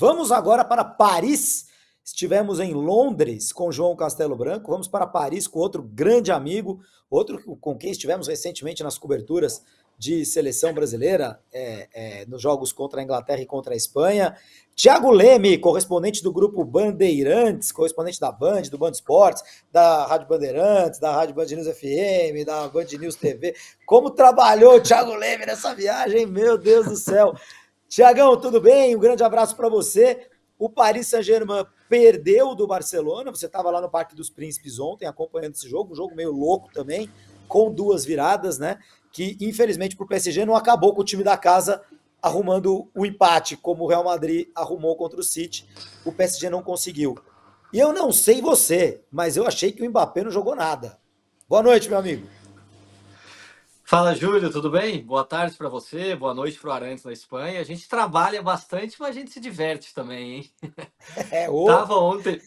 Vamos agora para Paris. Estivemos em Londres com João Castelo Branco. Vamos para Paris com outro grande amigo, outro com quem estivemos recentemente nas coberturas de seleção brasileira, nos jogos contra a Inglaterra e contra a Espanha. Thiago Leme, correspondente do grupo Bandeirantes, correspondente da Band, do Band Esportes, da Rádio Bandeirantes, da Rádio Band News FM, da Band News TV. Como trabalhou o Thiago Leme nessa viagem, meu Deus do céu. Tiagão, tudo bem? Um grande abraço para você. O Paris Saint-Germain perdeu do Barcelona. Você estava lá no Parque dos Príncipes ontem acompanhando esse jogo, um jogo meio louco também, com 2 viradas, né? Que infelizmente para o PSG não acabou com o time da casa arrumando o empate, como o Real Madrid arrumou contra o City. O PSG não conseguiu. E eu não sei você, mas eu achei que o Mbappé não jogou nada. Boa noite, meu amigo. Fala, Júlio, tudo bem? Boa tarde para você, boa noite para o Arantes na Espanha. A gente trabalha bastante, mas a gente se diverte também, hein? Tava ontem.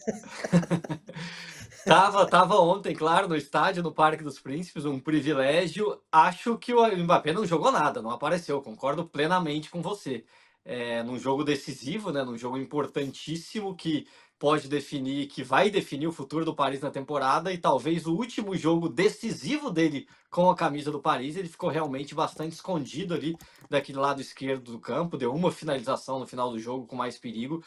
Tava ontem, claro, no estádio, no Parque dos Príncipes, um privilégio. Acho que o Mbappé não jogou nada, não apareceu. Concordo plenamente com você. Num jogo decisivo, né, num jogo importantíssimo que pode definir, que vai definir o futuro do Paris na temporada e talvez o último jogo decisivo dele com a camisa do Paris, ele ficou realmente bastante escondido ali daquele lado esquerdo do campo, deu uma finalização no final do jogo com mais perigo,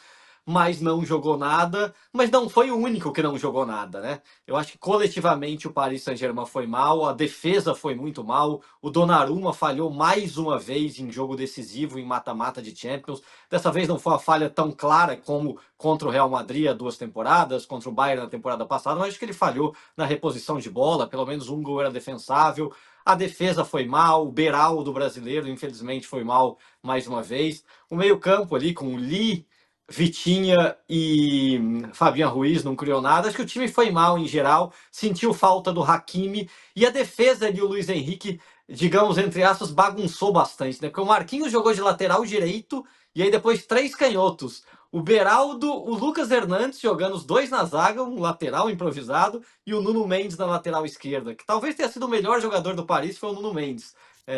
mas não jogou nada, mas não foi o único que não jogou nada, né? Eu acho que coletivamente o Paris Saint-Germain foi mal, a defesa foi muito mal, o Donnarumma falhou mais uma vez em jogo decisivo, em mata-mata de Champions. Dessa vez não foi uma falha tão clara como contra o Real Madrid há 2 temporadas, contra o Bayern na temporada passada, mas acho que ele falhou na reposição de bola, pelo menos um gol era defensável. A defesa foi mal, o Beraldo brasileiro, infelizmente, foi mal mais uma vez. O meio-campo ali com o Lee, Vitinha e Fabian Ruiz não criou nada. Acho que o time foi mal em geral, sentiu falta do Hakimi e a defesa ali, o Luiz Henrique, digamos, entre aspas, bagunçou bastante, né? Porque o Marquinhos jogou de lateral direito e aí depois 3 canhotos. O Beraldo, o Lucas Hernandes jogando os 2 na zaga, um lateral improvisado, e o Nuno Mendes na lateral esquerda, que talvez tenha sido o melhor jogador do Paris, foi o Nuno Mendes.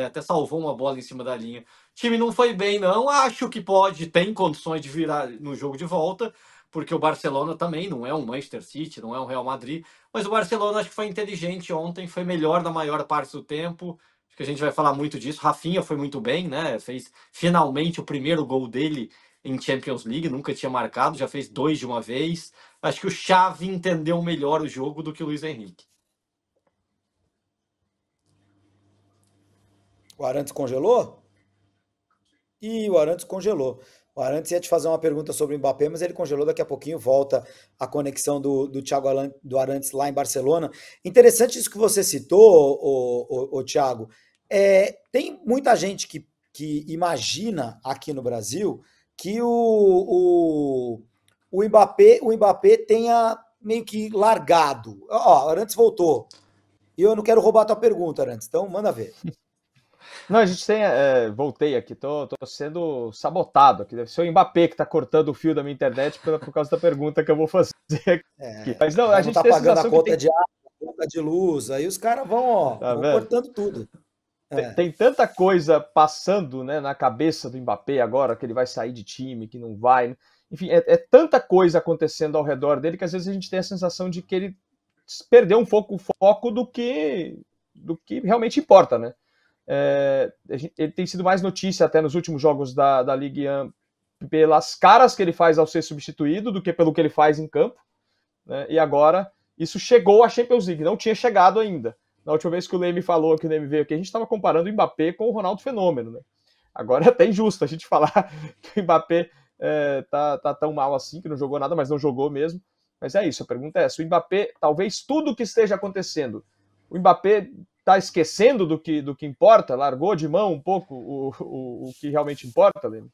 Até salvou uma bola em cima da linha. O time não foi bem, não. Acho que tem condições de virar no jogo de volta, porque o Barcelona também não é um Manchester City, não é um Real Madrid, mas o Barcelona acho que foi inteligente ontem, foi melhor na maior parte do tempo. Acho que a gente vai falar muito disso. Rafinha foi muito bem, né? Fez finalmente o primeiro gol dele em Champions League, nunca tinha marcado, já fez 2 de uma vez. Acho que o Xavi entendeu melhor o jogo do que o Luiz Henrique. O Arantes congelou? O Arantes congelou. O Arantes ia te fazer uma pergunta sobre o Mbappé, mas ele congelou. Daqui a pouquinho volta a conexão do Thiago do Arantes lá em Barcelona. Interessante isso que você citou, o Thiago. Tem muita gente que imagina aqui no Brasil que o Mbappé tenha meio que largado. Ó, Arantes voltou. E eu não quero roubar a tua pergunta, Arantes, então manda ver. Não, a gente tem. Voltei aqui, tô sendo sabotado aqui. Deve ser o Mbappé que tá cortando o fio da minha internet por causa da pergunta que eu vou fazer aqui. Mas não, a gente tá tem a pagando a sensação conta que tem... de água, a conta de luz, aí os caras vão, Tá vão vendo? cortando tudo. Tem tanta coisa passando, né, na cabeça do Mbappé agora, que ele vai sair de time, que não vai. Enfim, é tanta coisa acontecendo ao redor dele que às vezes a gente tem a sensação de que ele perdeu um pouco o foco do que realmente importa, né? Ele tem sido mais notícia até nos últimos jogos da Ligue 1 pelas caras que ele faz ao ser substituído do que pelo que ele faz em campo, né? E agora isso chegou à Champions League, não tinha chegado ainda. Na última vez que o Leme falou, que o Leme veio aqui, a gente estava comparando o Mbappé com o Ronaldo Fenômeno, né? Agora é até injusto a gente falar que o Mbappé tá tão mal assim, que não jogou nada, mas não jogou mesmo. Mas é isso, a pergunta é essa. O Mbappé, talvez tudo que esteja acontecendo, o Mbappé está esquecendo do que importa? Largou de mão um pouco o que realmente importa, Leme?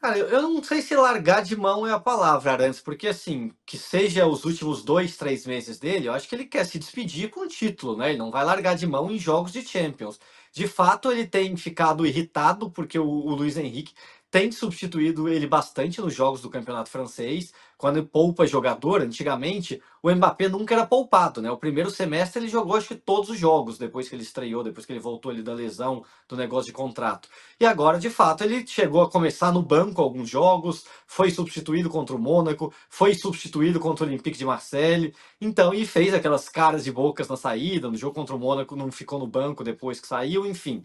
Cara, eu não sei se largar de mão é a palavra, Arantes, porque assim, que seja os últimos 2, 3 meses dele, eu acho que ele quer se despedir com o título, né? Ele não vai largar de mão em jogos de Champions. De fato, ele tem ficado irritado porque o Luiz Henrique tem substituído ele bastante nos jogos do campeonato francês. Quando poupa jogador, antigamente, o Mbappé nunca era poupado, né? O primeiro semestre ele jogou acho que todos os jogos, depois que ele estreou, depois que ele voltou ali da lesão, do negócio de contrato. E agora, de fato, ele chegou a começar no banco alguns jogos, foi substituído contra o Mônaco, foi substituído contra o Olympique de Marseille, então, e fez aquelas caras de bocas na saída, no jogo contra o Mônaco não ficou no banco depois que saiu, enfim.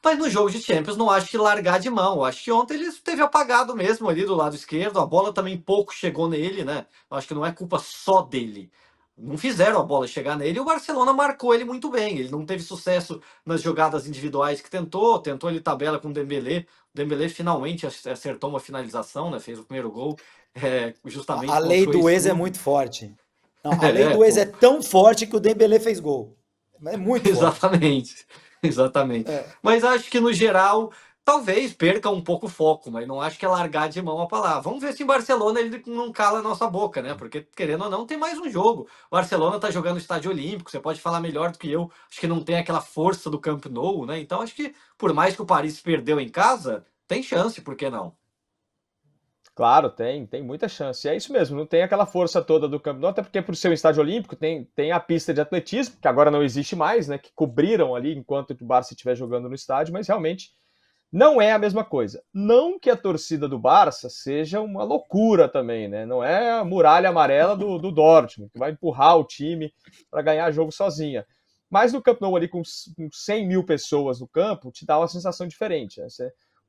Mas no jogo de Champions não acho que largar de mão. Eu acho que ontem ele esteve apagado mesmo ali do lado esquerdo. A bola também pouco chegou nele, né? Eu acho que não é culpa só dele. Não fizeram a bola chegar nele e o Barcelona marcou ele muito bem. Ele não teve sucesso nas jogadas individuais que tentou ele tabela com o Dembélé. O Dembélé finalmente acertou uma finalização, né? Fez o primeiro gol, justamente A lei contra o do ex é ex-clube. muito forte. Não, a lei do ex é tão forte que o Dembélé fez gol. É muito forte. Exatamente, exatamente. É. Mas acho que no geral, talvez perca um pouco o foco, mas não acho que é largar de mão a palavra. Vamos ver se em Barcelona ele não cala a nossa boca, né? Porque, querendo ou não, tem mais um jogo. O Barcelona tá jogando no Estádio Olímpico, você pode falar melhor do que eu. Acho que não tem aquela força do Camp Nou, né? Então acho que, por mais que o Paris perdeu em casa, tem chance, por que não? Claro, tem muita chance. E é isso mesmo, não tem aquela força toda do Camp Nou, até porque por ser um estádio olímpico tem a pista de atletismo, que agora não existe mais, né? Que cobriram ali enquanto o Barça estiver jogando no estádio, mas realmente não é a mesma coisa. Não que a torcida do Barça seja uma loucura também, né? Não é a muralha amarela do Dortmund, que vai empurrar o time para ganhar jogo sozinha. Mas no Camp Nou ali com 100 mil pessoas no campo, te dá uma sensação diferente, né?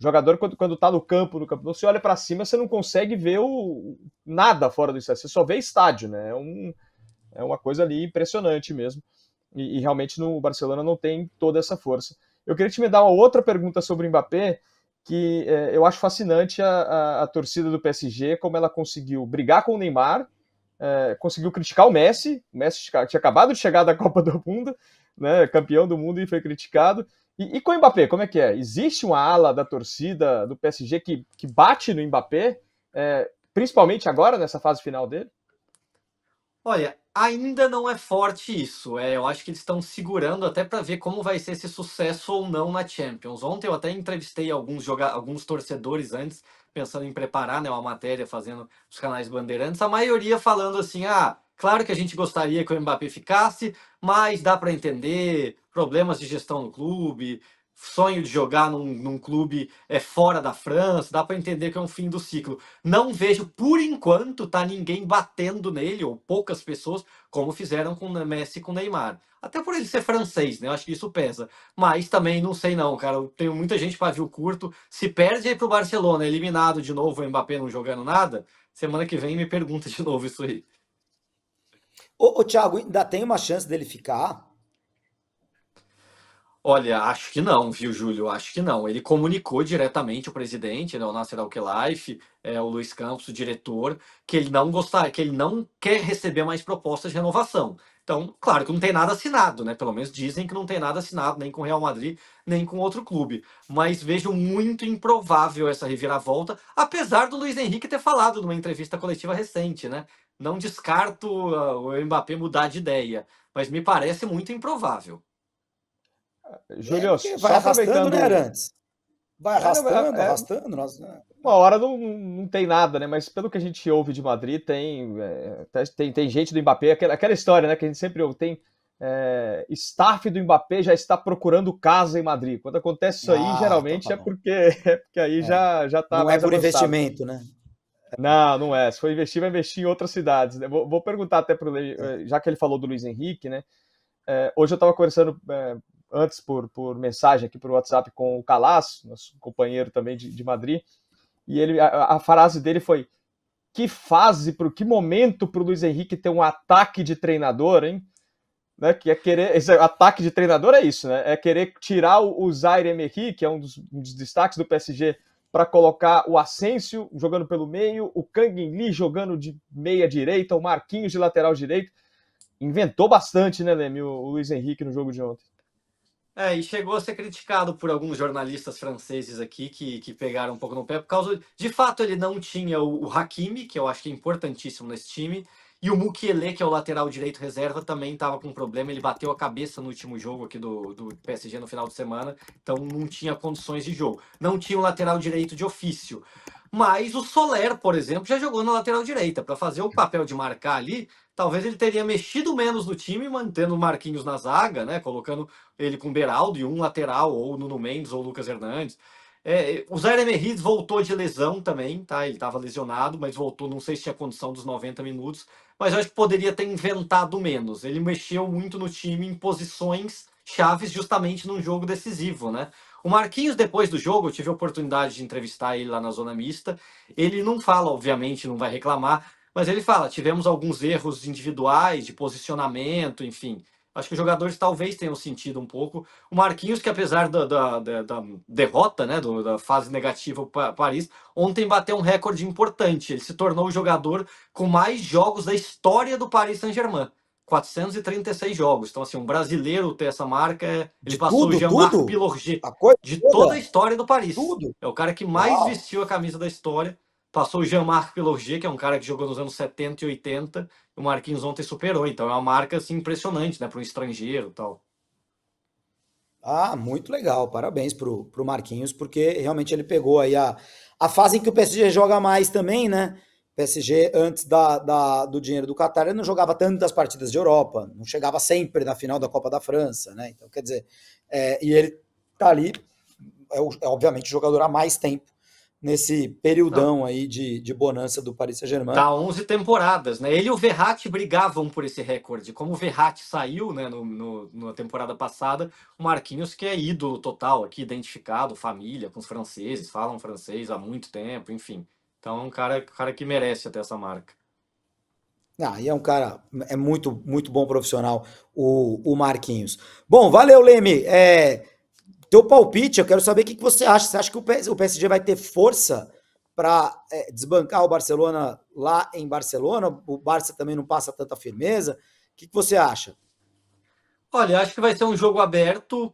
O jogador, quando tá no campo, você olha para cima, você não consegue ver nada fora do estádio, você só vê estádio, né? É uma coisa ali impressionante mesmo. E realmente no Barcelona não tem toda essa força. Eu queria te me dar uma outra pergunta sobre o Mbappé, que eu acho fascinante a torcida do PSG, como ela conseguiu brigar com o Neymar, conseguiu criticar o Messi. O Messi tinha acabado de chegar da Copa do Mundo, né, campeão do mundo, e foi criticado. E com o Mbappé, como é que é? Existe uma ala da torcida do PSG que bate no Mbappé, principalmente agora, nessa fase final dele? Olha, ainda não é forte isso. Eu acho que eles estão segurando até para ver como vai ser esse sucesso ou não na Champions. Ontem eu até entrevistei alguns torcedores antes, pensando em preparar, né, uma matéria, fazendo os canais Bandeirantes. A maioria falando assim: ah, claro que a gente gostaria que o Mbappé ficasse, mas dá para entender problemas de gestão no clube, sonho de jogar num clube fora da França, dá para entender que é um fim do ciclo. Não vejo, por enquanto, tá ninguém batendo nele, ou poucas pessoas, como fizeram com o Messi e com o Neymar. Até por ele ser francês, né? Eu acho que isso pesa. Mas também não sei não, cara. Eu tenho muita gente pavio curto. Se perde aí pro Barcelona, eliminado de novo, o Mbappé não jogando nada, semana que vem me pergunta de novo isso aí. Ô, Thiago, ainda tem uma chance dele ficar? Olha, acho que não, viu, Júlio? Acho que não. Ele comunicou diretamente o presidente, né, o Nasser Al-Khelaifi, o Luiz Campos, o diretor, que ele não gostar, que ele não quer receber mais propostas de renovação. Então, claro que não tem nada assinado, né? Pelo menos dizem que não tem nada assinado, nem com o Real Madrid, nem com outro clube. Mas vejo muito improvável essa reviravolta, apesar do Luiz Henrique ter falado numa entrevista coletiva recente, né? Não descarto o Mbappé mudar de ideia, mas me parece muito improvável. Júlio, Porque vai só arrastando, né, aproveitando. Arantes? Vai arrastando, arrastando. Uma hora não tem nada, né? Mas pelo que a gente ouve de Madrid, tem gente do Mbappé, aquela história, né? Que a gente sempre ouve, tem staff do Mbappé já está procurando casa em Madrid. Quando acontece isso aí, Então geralmente tá é bom. porque aí já está Não é mais por avançado. investimento, né? Não é. Se for investir, vai investir em outras cidades, né? Vou perguntar até para já que ele falou do Luiz Henrique, né? Hoje eu estava conversando antes por mensagem aqui por WhatsApp com o Calas, nosso companheiro também de Madrid, e a frase dele foi: que momento para o Luiz Henrique ter um ataque de treinador, hein? Né, que esse ataque de treinador é isso, né? É querer tirar o Zaire Emery, que é um dos destaques do PSG, para colocar o Asensio jogando pelo meio, o Kang Lee jogando de meia direita, o Marquinhos de lateral direito. Inventou bastante, né, Leme, o Luiz Henrique no jogo de ontem. E chegou a ser criticado por alguns jornalistas franceses aqui que pegaram um pouco no pé, por causa, de fato, ele não tinha o Hakimi, que eu acho que é importantíssimo nesse time, E o Mukiele, que é o lateral direito reserva, também estava com problema. Ele bateu a cabeça no último jogo aqui do PSG no final de semana, então não tinha condições de jogo. Não tinha um lateral direito de ofício. Mas o Soler, por exemplo, já jogou na lateral direita. Para fazer o papel de marcar ali, talvez ele teria mexido menos no time, mantendo o Marquinhos na zaga, né? Colocando ele com o Beraldo e um lateral, ou Nuno Mendes ou Lucas Hernandes. O Zaire Emery voltou de lesão também, tá? Ele estava lesionado, mas voltou, não sei se tinha condição dos 90 minutos, mas eu acho que poderia ter inventado menos. Ele mexeu muito no time em posições chaves justamente num jogo decisivo, né? O Marquinhos, depois do jogo, eu tive a oportunidade de entrevistar ele lá na zona mista. Ele não fala, obviamente, não vai reclamar, mas ele fala: tivemos alguns erros individuais de posicionamento, enfim. Acho que os jogadores talvez tenham sentido um pouco. O Marquinhos, que apesar da derrota, né, da fase negativa para Paris, ontem bateu um recorde importante. Ele se tornou o jogador com mais jogos da história do Paris Saint-Germain. 436 jogos. Então, assim, um brasileiro ter essa marca, ele De passou o tudo, Jean-Marc tudo? Pilorget A coisa de toda a toda? história do Paris. Tudo? É o cara que mais Uau! vestiu a camisa da história. Passou o Jean-Marc Pilorget, que é um cara que jogou nos anos 70 e 80. O Marquinhos ontem superou. Então é uma marca assim, impressionante, né, para um estrangeiro e tal. Ah, muito legal. Parabéns pro Marquinhos, porque realmente ele pegou aí a fase em que o PSG joga mais também, né? O PSG, antes do dinheiro do Qatar, ele não jogava tantas partidas de Europa, não chegava sempre na final da Copa da França, né? Então, quer dizer, e ele tá ali, obviamente o jogador há mais tempo nesse Não, periodão aí de bonança do Paris Saint-Germain. tá 11 temporadas, né? Ele e o Verratti brigavam por esse recorde. Como o Verratti saiu, né, na temporada passada, o Marquinhos, que é ídolo total aqui, identificado, família com os franceses, falam francês há muito tempo, enfim. Então é um cara que merece até essa marca. Ah, e é um cara, é muito, muito bom profissional, o Marquinhos. Bom, valeu, Leme. Teu palpite, eu quero saber o que você acha. Você acha que o PSG vai ter força para desbancar o Barcelona lá em Barcelona? O Barça também não passa tanta firmeza. O que você acha? Olha, acho que vai ser um jogo aberto,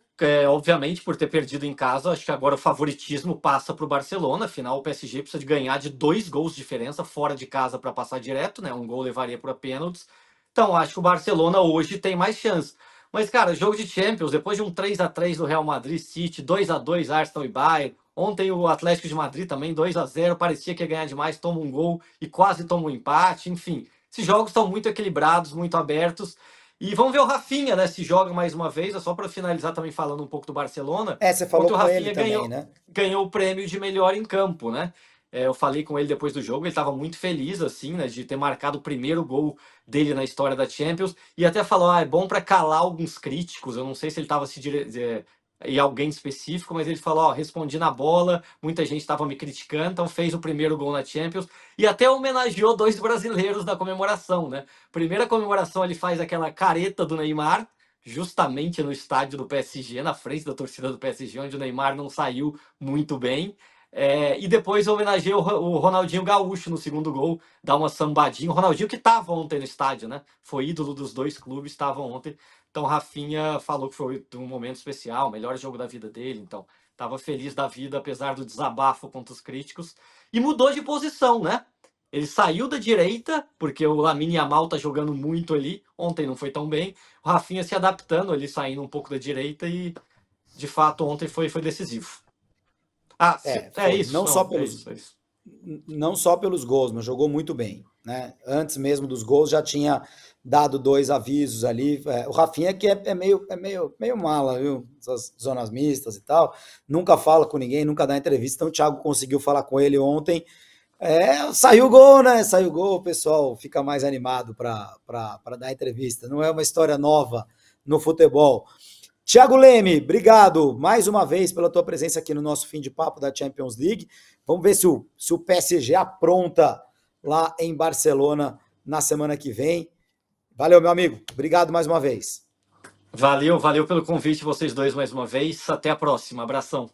obviamente por ter perdido em casa. Acho que agora o favoritismo passa para o Barcelona. Afinal, o PSG precisa de ganhar de 2 gols de diferença fora de casa para passar direto, né? Um gol levaria para pênaltis. Então, acho que o Barcelona hoje tem mais chance. Mas, cara, jogo de Champions, depois de um 3-3 do Real Madrid City, 2-2 Arsenal e Bayern. Ontem o Atlético de Madrid também 2-0, parecia que ia ganhar demais, toma um gol e quase toma um empate. Enfim, esses jogos estão muito equilibrados, muito abertos. E vamos ver o Rafinha, né? Se joga mais uma vez. É só para finalizar também falando um pouco do Barcelona. Você falou Ontem o com ele Rafinha também, né? ganhou o prêmio de melhor em campo, né? Eu falei com ele depois do jogo, ele estava muito feliz, assim, né, de ter marcado o primeiro gol dele na história da Champions. E até falou: é bom para calar alguns críticos. Eu não sei se ele estava em alguém específico, mas ele falou: respondi na bola, muita gente estava me criticando, então fez o primeiro gol na Champions. E até homenageou 2 brasileiros na comemoração, né? Primeira comemoração, ele faz aquela careta do Neymar, justamente no estádio do PSG, na frente da torcida do PSG, onde o Neymar não saiu muito bem. E depois homenageia o Ronaldinho Gaúcho no segundo gol, dá uma sambadinha. O Ronaldinho que estava ontem no estádio, né? Foi ídolo dos dois clubes, estava ontem. Então, o Rafinha falou que foi um momento especial, melhor jogo da vida dele. Então, estava feliz da vida, apesar do desabafo contra os críticos. E mudou de posição, né? Ele saiu da direita, porque o Lamine Yamal tá jogando muito ali. Ontem não foi tão bem. O Rafinha se adaptando ali, saindo um pouco da direita e, de fato, ontem foi decisivo. É Foi. isso. Não só Não, é pelos, isso, é isso. não só pelos gols, mas jogou muito bem, né? Antes mesmo dos gols já tinha dado 2 avisos ali. O Rafinha que é meio mala, viu? Essas zonas mistas e tal. Nunca fala com ninguém, nunca dá entrevista. Então o Thiago conseguiu falar com ele ontem. Saiu o gol, né? Saiu o gol, o pessoal fica mais animado para dar entrevista. Não é uma história nova no futebol. Thiago Leme, obrigado mais uma vez pela tua presença aqui no nosso fim de papo da Champions League. Vamos ver se o PSG apronta lá em Barcelona na semana que vem. Valeu, meu amigo. Obrigado mais uma vez. Valeu pelo convite, vocês dois mais uma vez. Até a próxima. Abração.